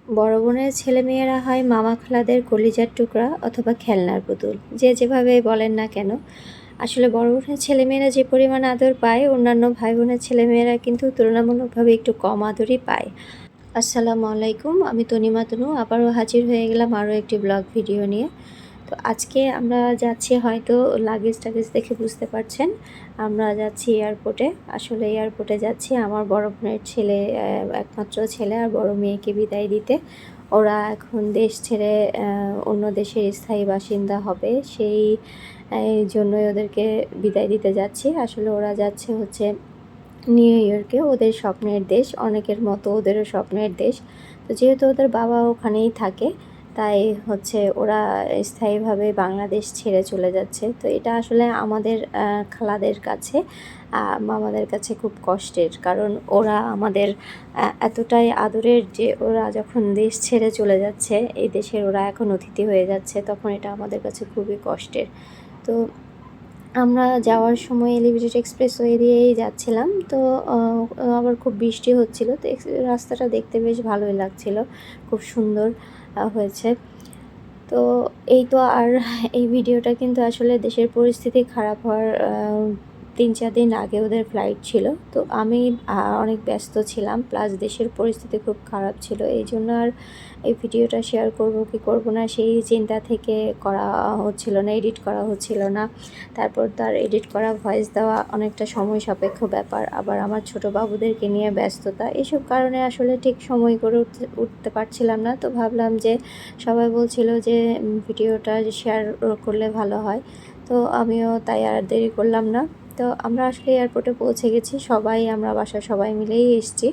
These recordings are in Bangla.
বড় বোনের ছেলেমেয়েরা হয় মামা খালাদের কলিজার টুকরা অথবা খেলনার পুতুল, যে যেভাবে বলেন না কেন। আসলে বড় বোনের ছেলেমেয়েরা যে পরিমাণ আদর পায়, অন্যান্য ভাই বোনের ছেলেমেয়েরা কিন্তু তুলনামূলকভাবে একটু কম আদরই পায়। আসসালামু আলাইকুম, আমি তনিমা তনু আবারও হাজির হয়ে গেলাম আরও একটি ব্লগ ভিডিও নিয়ে। তো আজকে আমরা যাচ্ছি, হয়তো লাগেজ টাগেজ দেখে বুঝতে পারছেন, আমরা যাচ্ছি এয়ারপোর্টে। আসলে এয়ারপোর্টে যাচ্ছি আমার বড় বোনের ছেলে, একমাত্র ছেলে আর বড় মেয়েকে বিদায় দিতে। ওরা এখন দেশ ছেড়ে অন্য দেশের স্থায়ী বাসিন্দা হবে, সেই জন্যই ওদেরকে বিদায় দিতে যাচ্ছি। আসলে ওরা যাচ্ছে হচ্ছে নিউ ইয়র্কে, ওদের স্বপ্নের দেশ, অনেকের মতো ওদেরও স্বপ্নের দেশ। তো যেহেতু ওদের বাবা ওখানেই থাকে, তাই হচ্ছে ওরা স্থায়ীভাবে বাংলাদেশ ছেড়ে চলে যাচ্ছে। তো এটা আসলে আমাদের খালাদের কাছে, মামাদের কাছে খুব কষ্টের, কারণ ওরা আমাদের এতটাই আদরের যে ওরা যখন দেশ ছেড়ে চলে যাচ্ছে, এই দেশের ওরা এখন অতিথি হয়ে যাচ্ছে, তখন এটা আমাদের কাছে খুবই কষ্টের। তো আমরা যাওয়ার সময় এলিভেটেড এক্সপ্রেসওয়ে দিয়েই যাচ্ছিলাম। তো আবার খুব বৃষ্টি হচ্ছিল, তো রাস্তাটা দেখতে বেশ ভালোই লাগছিল, খুব সুন্দর হয়েছে। তো এই তো, আর এই ভিডিওটা কিন্তু আসলে দেশের পরিস্থিতি খারাপ হওয়ার 3-4 দিন আগে ওদের ফ্লাইট ছিল। তো আমি অনেক ব্যস্ত ছিলাম, প্লাস দেশের পরিস্থিতি খুব খারাপ ছিল, এই জন্য আর এই ভিডিওটা শেয়ার করব কি করব না সেই চিন্তা থেকে করা হচ্ছিল না, এডিট করা হচ্ছিল না। তারপর তার এডিট করা, ভয়েস দেওয়া অনেকটা সময় সাপেক্ষ ব্যাপার, আবার আমার ছোট বাবুদেরকে নিয়ে ব্যস্ততা, এসব কারণে আসলে ঠিক সময় করে উঠতে পারছিলাম না। তো ভাবলাম যে সবাই বলছিল যে ভিডিওটা শেয়ার করলে ভালো হয়, তো আমিও তাই আর দেরি করলাম না। তো আমরা আসলে এয়ারপোর্টে পৌঁছে গেছি, আমরা বাসার সবাই মিলেই এসেছি।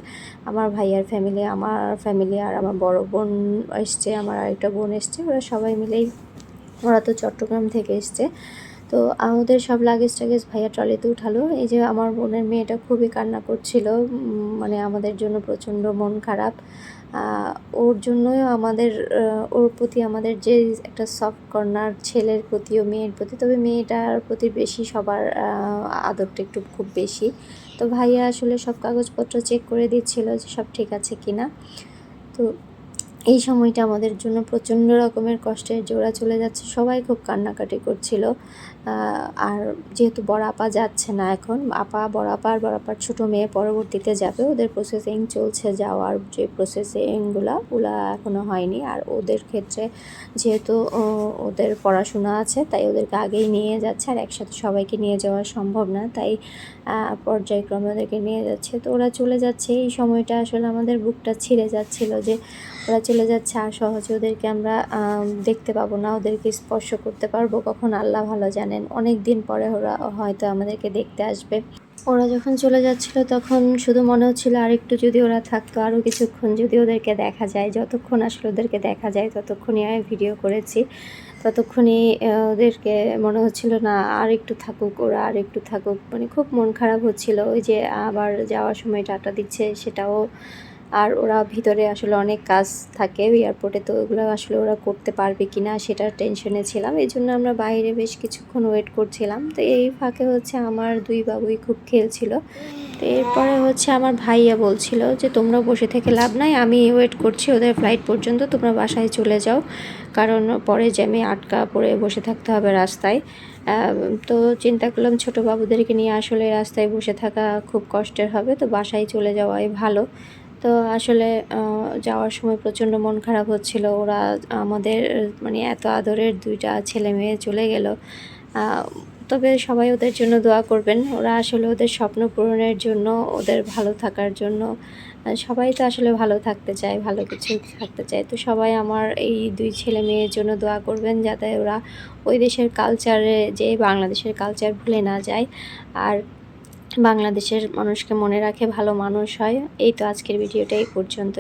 আমার ভাইয়ার ফ্যামিলি, আমার ফ্যামিলি, আর আমার বড় বোন এসছে, আমার আরেকটা বোন এসছে, ওরা সবাই মিলেই, ওরা তো চট্টগ্রাম থেকে এসছে। তো আমাদের সব লাগেজ টাগেজ ভাইয়া ট্রলিতে উঠালো। এই যে আমার বোনের মেয়েটা খুবই কান্না করছিল, মানে আমাদের জন্য প্রচণ্ড মন খারাপ। ওর জন্যই আমাদের, ওর প্রতি আমাদের যে একটা সফট কর্নার, ছেলের প্রতি ও মেয়ের প্রতি, তবে মেয়েটার প্রতি বেশি সবার আদরটা একটু খুব বেশি। তো ভাইয়া আসলে সব কাগজপত্র চেক করে দিচ্ছিল যে সব ঠিক আছে কিনা। তো এই সময়টা আমাদের জন্য প্রচণ্ড রকমের কষ্টের, যে ওরা চলে যাচ্ছে, সবাই খুব কান্নাকাটি করছিল। আর যেহেতু বড় আপা যাচ্ছে না এখন, বড় আপা আর বড় আপার ছোটো মেয়ে পরবর্তীতে যাবে, ওদের প্রসেসিং চলছে, যাওয়ার যে প্রসেসিংগুলো ওগুলা এখনও হয়নি। আর ওদের ক্ষেত্রে যেহেতু ওদের পড়াশোনা আছে, তাই ওদেরকে আগেই নিয়ে যাচ্ছে, আর একসাথে সবাইকে নিয়ে যাওয়া সম্ভব না, তাই পর্যায়ক্রমে ওদেরকে নিয়ে যাচ্ছে। তো ওরা চলে যাচ্ছে, এই সময়টা আসলে আমাদের বুকটা ছিঁড়ে যাচ্ছিল যে ওরা চলে যাচ্ছে, আর সহজে ওদেরকে আমরা দেখতে পাবো না, ওদেরকে স্পর্শ করতে পারবো কখন আল্লাহ ভালো জানেন। অনেক দিন পরে ওরা হয়তো আমাদেরকে দেখতে আসবে। ওরা যখন চলে যাচ্ছিল তখন শুধু মনে হচ্ছিল আরেকটু যদি ওরা থাকতো, আরও কিছুক্ষণ যদি ওদেরকে দেখা যায়। যতক্ষণ আসলে ওদেরকে দেখা যায় ততক্ষণই আমি ভিডিও করেছি, ততক্ষণই ওদেরকে মনে হচ্ছিল না আর একটু থাকুক, ওরা আর একটু থাকুক, মানে খুব মন খারাপ হচ্ছিল। ওই যে আবার যাওয়ার সময় টাটা দিচ্ছে সেটাও, আর ওরা ভিতরে আসলে অনেক কাজ থাকে এয়ারপোর্টে, তো ওগুলো আসলে ওরা করতে পারবে কি না সেটার টেনশনে ছিলাম, এই জন্য আমরা বাইরে বেশ কিছুক্ষণ ওয়েট করছিলাম। তো এই ফাঁকে হচ্ছে আমার দুই বাবুই খুব খেলছিল। তো এরপরে হচ্ছে আমার ভাইয়া বলছিল যে তোমরা বসে থেকে লাভ নাই, আমি ওয়েট করছি ওদের ফ্লাইট পর্যন্ত, তোমরা বাসায় চলে যাও, কারণ পরে জ্যামে আটকা পড়ে বসে থাকতে হবে রাস্তায়। তো চিন্তা করলাম ছোটো বাবুদেরকে নিয়ে আসলে রাস্তায় বসে থাকা খুব কষ্টের হবে, তো বাসায় চলে যাওয়াই ভালো। তো আসলে যাওয়ার সময় প্রচণ্ড মন খারাপ হচ্ছিল, ওরা আমাদের মানে এত আদরের দুইটা ছেলে মেয়ে চলে গেল। তবে সবাই ওদের জন্য দোয়া করবেন, ওরা আসলে ওদের স্বপ্ন পূরণের জন্য, ওদের ভালো থাকার জন্য, সবাই তো আসলে ভালো থাকতে চায়, ভালো কিছু থাকতে চায়। তো সবাই আমার এই দুই ছেলে মেয়ের জন্য দোয়া করবেন, যাতে ওরা ওই দেশের কালচারে, যে বাংলাদেশের কালচার ভুলে না যায়, আর বাংলাদেশের মানুষকে মনে রাখে, ভালো মানুষ হয়। এই তো আজকের ভিডিওটা এই পর্যন্ত।